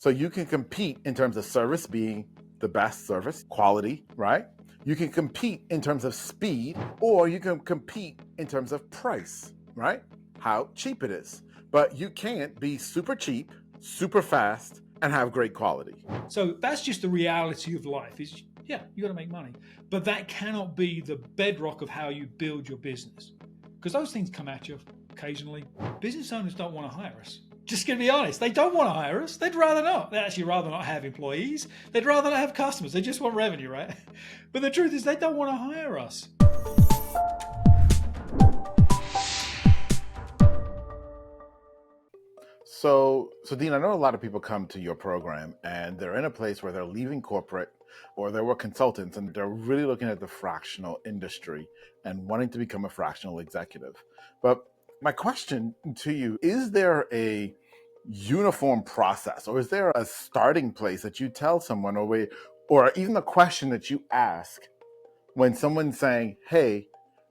So you can compete in terms of service being the best service, quality, right? You can compete in terms of speed, or you can compete in terms of price, right? How cheap it is. But you can't be super cheap, super fast, and have great quality. So that's just the reality of life is, yeah, you got to make money. But that cannot be the bedrock of how you build your business. Because those things come at you occasionally. Business owners don't want to hire us. Just going to be honest, they don't want to hire us. They'd rather not. They'd actually rather not have employees. They'd rather not have customers. They just want revenue, right? But the truth is they don't want to hire us. So Dean, I know a lot of people come to your program and they're in a place where they're leaving corporate or they were consultants and they're really looking at the fractional industry and wanting to become a fractional executive. But my question to you, is there a uniform process or is there a starting place that you tell someone or even a question that you ask when someone's saying, hey,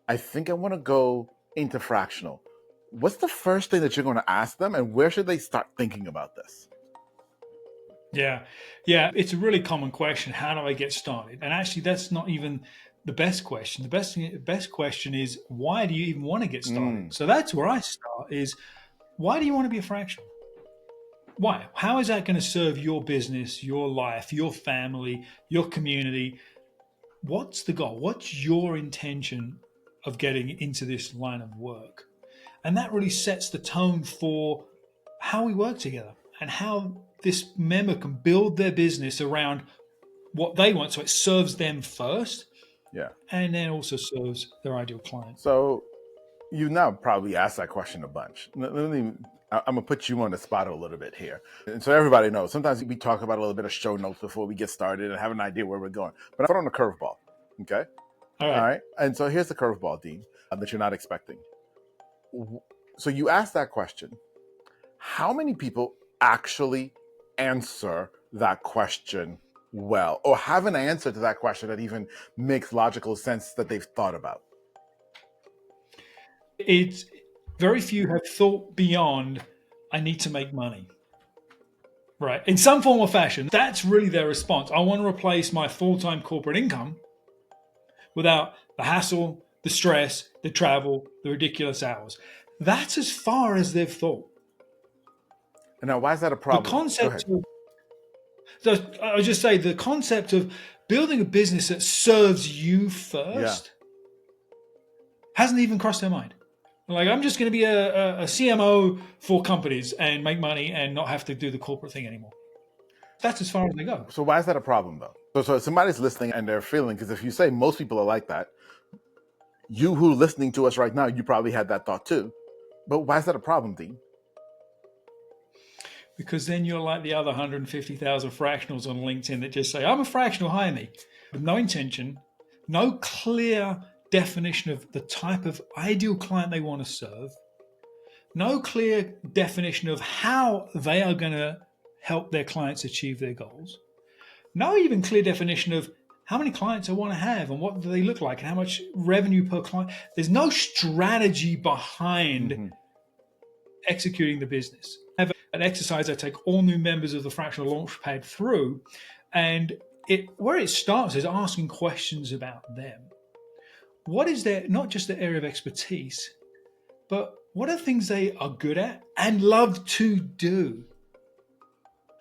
I think I want to go into fractional? What's the first thing that you're going to ask them and where should they start thinking about this? Yeah, it's a really common question. How do I get started? And actually, that's not even the best question. The best question is, why do you even want to get started? So that's where I start is, why do you want to be a fractional? Why? How is that going to serve your business, your life, your family, your community? What's the goal? What's your intention of getting into this line of work? And that really sets the tone for how we work together and how this member can build their business around what they want. So it serves them first. Yeah. And then also serves their ideal client. So you now probably asked that question a bunch. I'm going to put you on the spot a little bit here. And so everybody knows, sometimes we talk about a little bit of show notes before we get started and have an idea where we're going. But I put on a curveball, okay? All right. And so here's the curveball, Dean, that you're not expecting. So you asked that question. How many people actually answer that question well or have an answer to that question that even makes logical sense that they've thought about? It's very few have thought beyond, I need to make money. Right. In some form or fashion, that's really their response. I want to replace my full-time corporate income without the hassle, the stress, the travel, the ridiculous hours. That's as far as they've thought. And now, why is that a problem? The concept I would just say the concept of building a business that serves you first hasn't even crossed their mind. Like, I'm just going to be a CMO for companies and make money and not have to do the corporate thing anymore. That's as far as they go. So why is that a problem, though? So if somebody's listening and they're feeling, because if you say most people are like that, you who are listening to us right now, you probably had that thought too. But why is that a problem, Dean? Because then you're like the other 150,000 fractionals on LinkedIn that just say, I'm a fractional, hire me. With no intention, no clear definition of the type of ideal client they want to serve, no clear definition of how they are going to help their clients achieve their goals, no even clear definition of how many clients I want to have and what do they look like and how much revenue per client. There's no strategy behind executing the business. I have an exercise I take all new members of the Fractional Launchpad through, and where it starts is asking questions about them. What is their, not just their area of expertise, but what are things they are good at and love to do?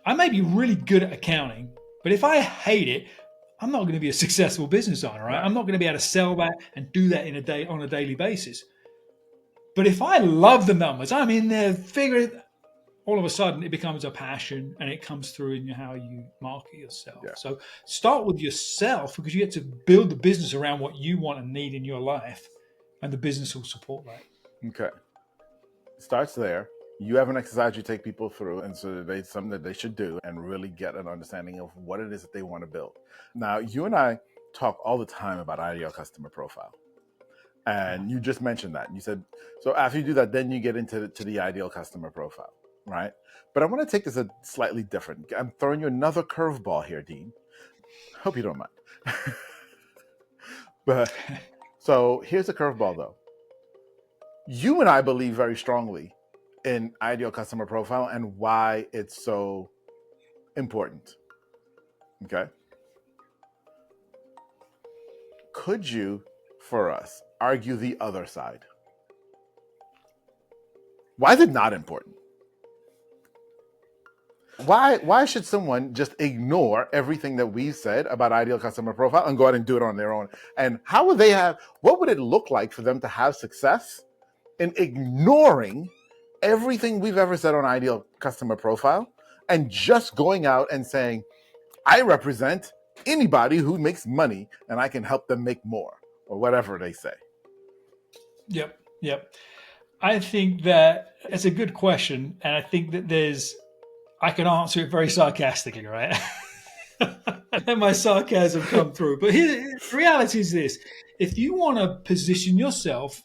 I may be really good at accounting, but if I hate it, I'm not going to be a successful business owner, right? I'm not going to be able to sell that and do that on a daily basis. But if I love the numbers, I'm in there figuring, all of a sudden it becomes a passion and it comes through in how you market yourself. Yeah. So start with yourself, because you get to build the business around what you want and need in your life, and the business will support that. Okay. It starts there. You have an exercise you take people through, and so it's something that they should do and really get an understanding of what it is that they want to build. Now, you and I talk all the time about ideal customer profile. And you just mentioned that. You said, so after you do that, then you get into the ideal customer profile, right? But I want to take this a slightly different. I'm throwing you another curveball here, Dean. Hope you don't mind. But so here's the curveball, though. You and I believe very strongly in ideal customer profile and why it's so important. Okay. Could you, for us, argue the other side? Why is it not important? Why should someone just ignore everything that we've said about ideal customer profile and go out and do it on their own? And how would they have, what would it look like for them to have success in ignoring everything we've ever said on ideal customer profile and just going out and saying, I represent anybody who makes money and I can help them make more, or whatever they say? Yep. I think that it's a good question. And I think that I can answer it very sarcastically, right? Let my sarcasm come through. But the reality is this: if you want to position yourself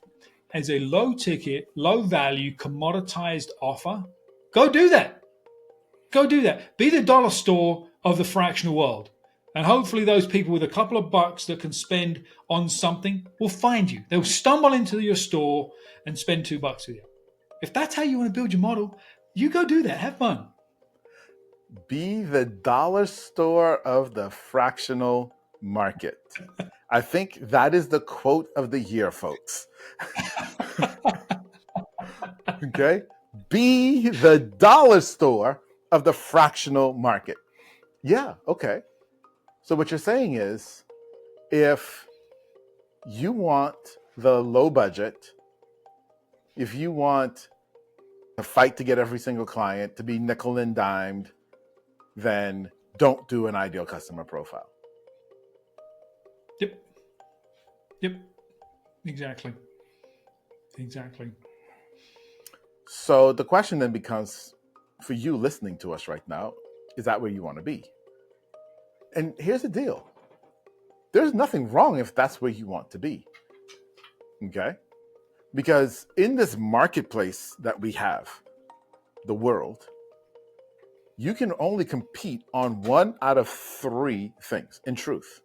as a low ticket, low value, commoditized offer, go do that. Go do that. Be the dollar store of the fractional world. And hopefully, those people with a couple of bucks that can spend on something will find you. They'll stumble into your store and spend $2 with you. If that's how you want to build your model, you go do that. Have fun. Be the dollar store of the fractional market. I think that is the quote of the year, folks. Okay? Be the dollar store of the fractional market. Yeah, okay. So what you're saying is, if you want the low budget, if you want to fight to get every single client, to be nickel and dimed, then don't do an ideal customer profile. Yep. Exactly. So the question then becomes, for you listening to us right now, is that where you want to be? And here's the deal. There's nothing wrong if that's where you want to be. Okay? Because in this marketplace that we have, the world, you can only compete on one out of three things, in truth.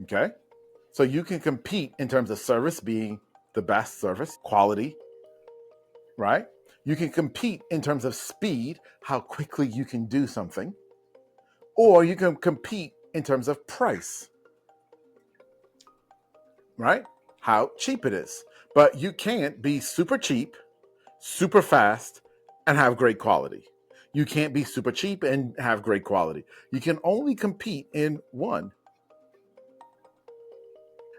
Okay? So you can compete in terms of service being the best service, quality, right? You can compete in terms of speed, how quickly you can do something, or you can compete in terms of price, right? How cheap it is. But you can't be super cheap, super fast, and have great quality. You can't be super cheap and have great quality. You can only compete in one.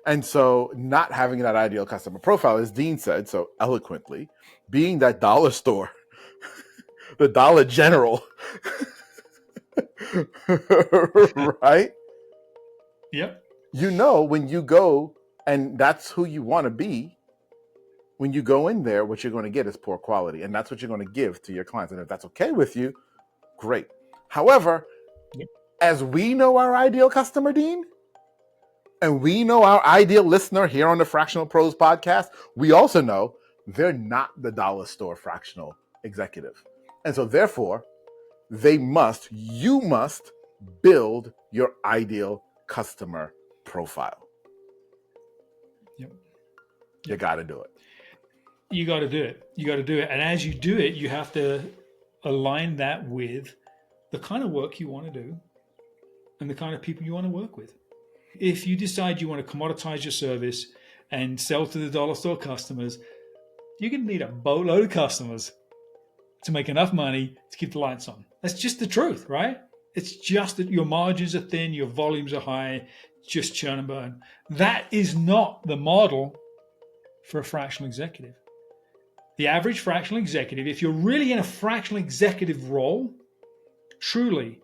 And so not having that ideal customer profile, as Dean said so eloquently, being that dollar store, the Dollar General, right? Yep. You know, when you go, and that's who you want to be, when you go in there, what you're going to get is poor quality. And that's what you're going to give to your clients. And if that's okay with you, great. However, as we know our ideal customer, Dean, and we know our ideal listener here on the Fractional Pros podcast, we also know they're not the dollar store fractional executive. And so therefore, you must build your ideal customer profile. Yep. You got to do it. You got to do it. And as you do it, you have to align that with the kind of work you want to do and the kind of people you want to work with. If you decide you want to commoditize your service and sell to the dollar store customers, you're going to need a boatload of customers to make enough money to keep the lights on. That's just the truth, right? It's just that your margins are thin, your volumes are high, just churn and burn. That is not the model for a fractional executive. The average fractional executive, if you're really in a fractional executive role, truly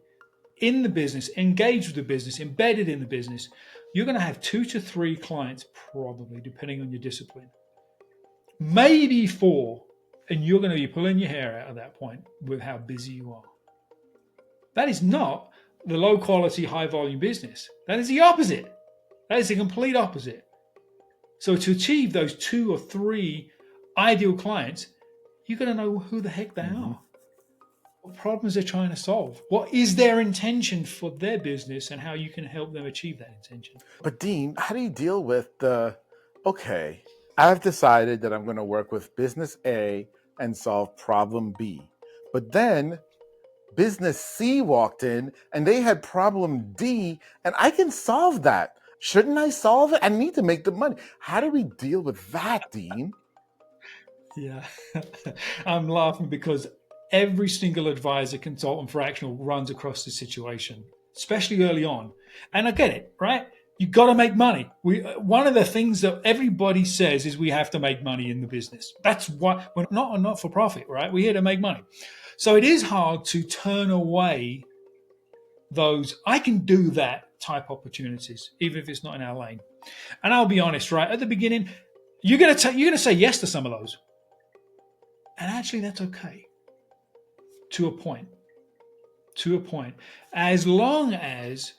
in the business, engaged with the business, embedded in the business, you're going to have 2 to 3 clients, probably, depending on your discipline. Maybe 4, and you're going to be pulling your hair out at that point with how busy you are. That is not the low quality, high volume business. That is the opposite. That is the complete opposite. So to achieve those 2 or 3 ideal clients, you've got to know who the heck they are. What problems they're trying to solve. What is their intention for their business and how you can help them achieve that intention. But Dean, how do you deal with okay, I've decided that I'm going to work with business A and solve problem B. But then business C walked in and they had problem D, and I can solve that. Shouldn't I solve it? I need to make the money. How do we deal with that, Dean? Yeah. I'm laughing because every single advisor, consultant, fractional runs across this situation, especially early on. And I get it, right? You got to make money. One of the things that everybody says is we have to make money in the business. That's why we're not for profit, right? We're here to make money. So it is hard to turn away those I can do that type opportunities, even if it's not in our lane. And I'll be honest, right at the beginning, you're gonna say yes to some of those, and actually that's okay to a point. To a point, as long as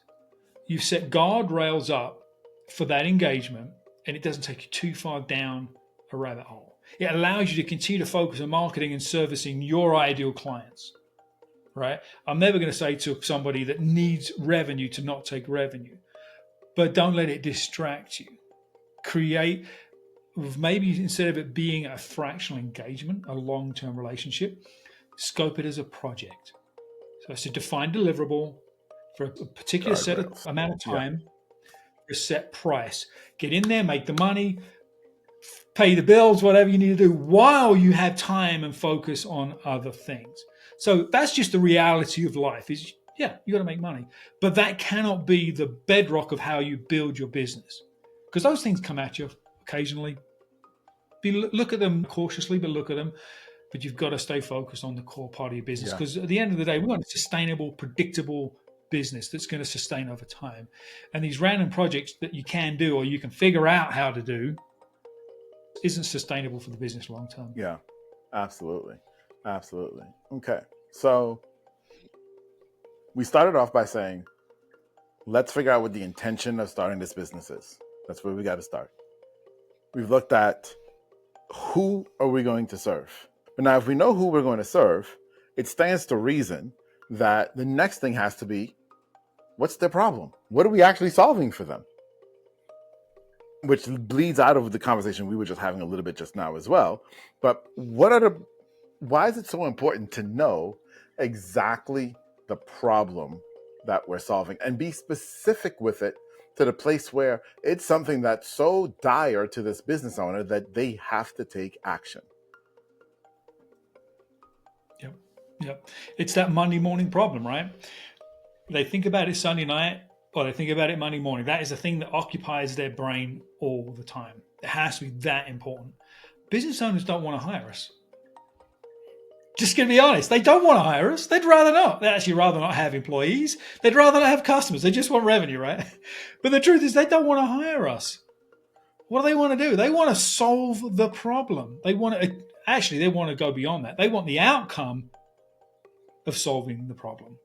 you set guardrails up for that engagement, and it doesn't take you too far down a rabbit hole. It allows you to continue to focus on marketing and servicing your ideal clients. Right? I'm never going to say to somebody that needs revenue to not take revenue, but don't let it distract you. Create, maybe instead of it being a fractional engagement, a long-term relationship, scope it as a project. So it's a defined deliverable for a particular set of Guardrails. amount of Yeah. time, for a set price. Get in there, make the money, pay the bills, whatever you need to do, while you have time and focus on other things. So that's just the reality of life is, yeah, you got to make money. But that cannot be the bedrock of how you build your business. Because those things come at you occasionally. Look at them cautiously, but look at them. But you've got to stay focused on the core part of your business. Yeah. Because at the end of the day, we want a sustainable, predictable business that's going to sustain over time. And these random projects that you can do or you can figure out how to do isn't sustainable for the business long term. Yeah, absolutely. Absolutely. Okay. So we started off by saying, let's figure out what the intention of starting this business is. That's where we got to start. We've looked at who are we going to serve. But now if we know who we're going to serve, it stands to reason that the next thing has to be, what's their problem? What are we actually solving for them? Which bleeds out of the conversation we were just having a little bit just now as well. But why is it so important to know exactly the problem that we're solving and be specific with it to the place where it's something that's so dire to this business owner that they have to take action? Yep. It's that Monday morning problem, right? They think about it Sunday night or they think about it Monday morning. That is the thing that occupies their brain all the time. It has to be that important. Business owners don't want to hire us. Just going to be honest, they don't want to hire us. They'd rather not. They'd actually rather not have employees. They'd rather not have customers. They just want revenue, right? But the truth is they don't want to hire us. What do they want to do? They want to solve the problem. They want to go beyond that. They want the outcome of solving the problem.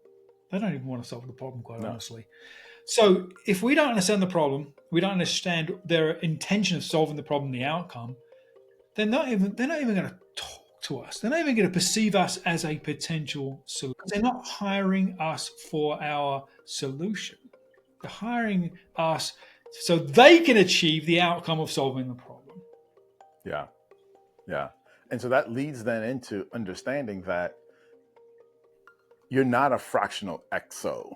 They don't even want to solve the problem, quite honestly. So if we don't understand the problem, we don't understand their intention of solving the problem, the outcome, they're not even going to talk to us. They're not even going to perceive us as a potential solution. They're not hiring us for our solution. They're hiring us so they can achieve the outcome of solving the problem. Yeah. And so that leads then into understanding that you're not a fractional XO,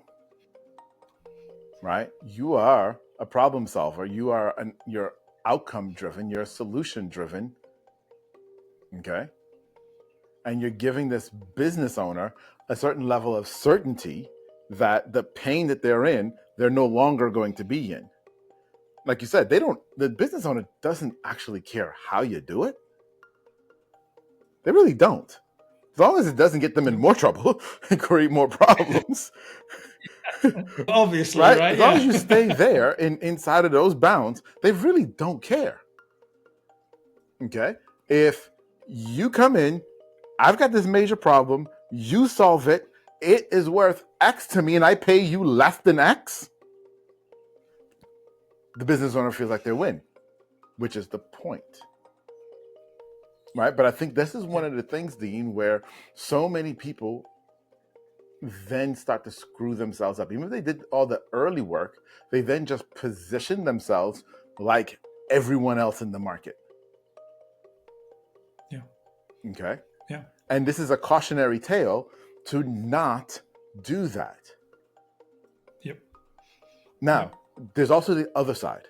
right? You are a problem solver. You're outcome driven. You're solution driven. Okay. And you're giving this business owner a certain level of certainty that the pain that they're in, they're no longer going to be in. Like you said, the business owner doesn't actually care how you do it. They really don't. As long as it doesn't get them in more trouble and create more problems. Obviously, right? right? As long as you stay there inside of those bounds, they really don't care. Okay? If you come in, I've got this major problem, you solve it, it is worth X to me, and I pay you less than X, the business owner feels like they win, which is the point. Right? But I think this is one of the things, Dean, where so many people then start to screw themselves up. Even if they did all the early work, they then just position themselves like everyone else in the market. Yeah. Okay? Yeah. And this is a cautionary tale to not do that. Yep. Now, there's also the other side.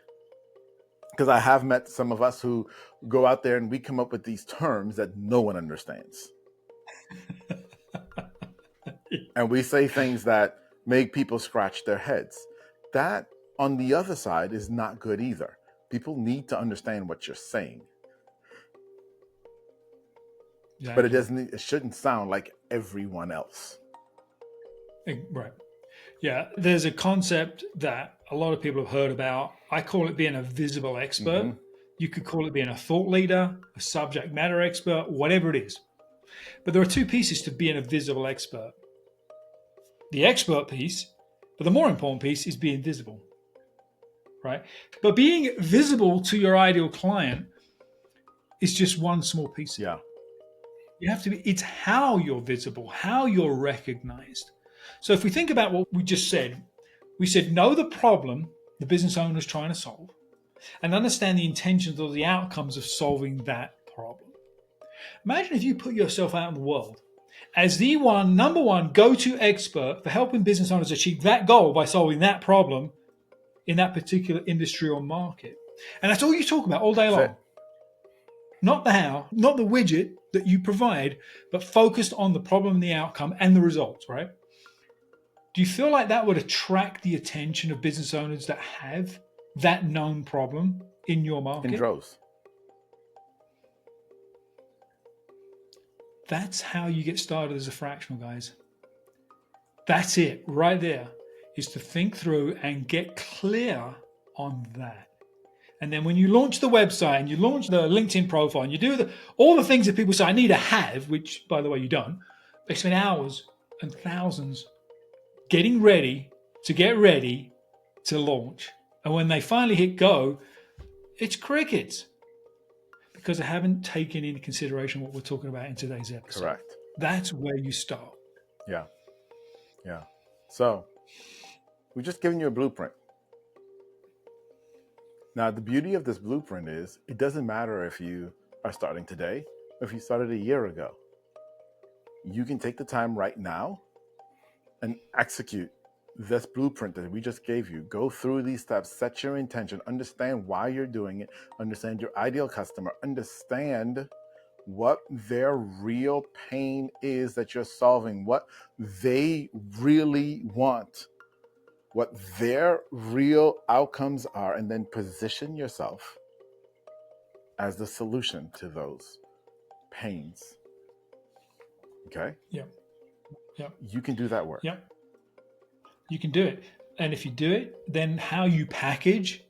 Because I have met some of us who go out there and we come up with these terms that no one understands. And we say things that make people scratch their heads. That, on the other side, is not good either. People need to understand what you're saying. Exactly. But it shouldn't sound like everyone else. Right. Yeah. There's a concept that a lot of people have heard about. I call it being a visible expert. Mhm. You could call it being a thought leader, a subject matter expert, whatever it is. But there are two pieces to being a visible expert. The expert piece, but the more important piece is being visible. Right? But being visible to your ideal client is just one small piece. Yeah. You have to be, it's how you're visible, how you're recognized. So if we think about what we just said, we said know the problem the business owner is trying to solve and understand the intentions or the outcomes of solving that problem. Imagine if you put yourself out in the world as the number one go-to expert for helping business owners achieve that goal by solving that problem in that particular industry or market. And that's all you talk about all day long. Not the how, not the widget that you provide, but focused on the problem and the outcome and the results, right? Do you feel like that would attract the attention of business owners that have that known problem in your market? In droves. That's how you get started as a fractional, guys. That's it right there, is to think through and get clear on that. And then when you launch the website and you launch the LinkedIn profile and you do all the things that people say, I need to have, which by the way, you don't, they spend hours and thousands getting ready to launch. And when they finally hit go, it's crickets because they haven't taken into consideration what we're talking about in today's episode. Correct. That's where you start. Yeah. Yeah. So we're just giving you a blueprint. Now, the beauty of this blueprint is it doesn't matter if you are starting today or if you started a year ago. You can take the time right now and execute this blueprint that we just gave you. Go through these steps, set your intention, understand why you're doing it, understand your ideal customer, understand what their real pain is that you're solving, what they really want, what their real outcomes are, and then position yourself as the solution to those pains. Okay? Yep. Yep. You can do that work. Yep. You can do it. And if you do it, then how you package,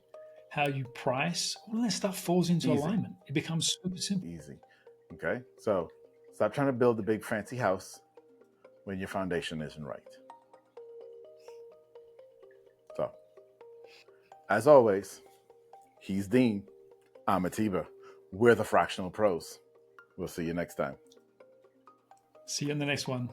how you price, all that stuff falls into alignment. It becomes super simple. Easy. Okay? So stop trying to build a big fancy house when your foundation isn't right. So, as always, he's Dean. I'm Atiba. We're the Fractional Pros. We'll see you next time. See you in the next one.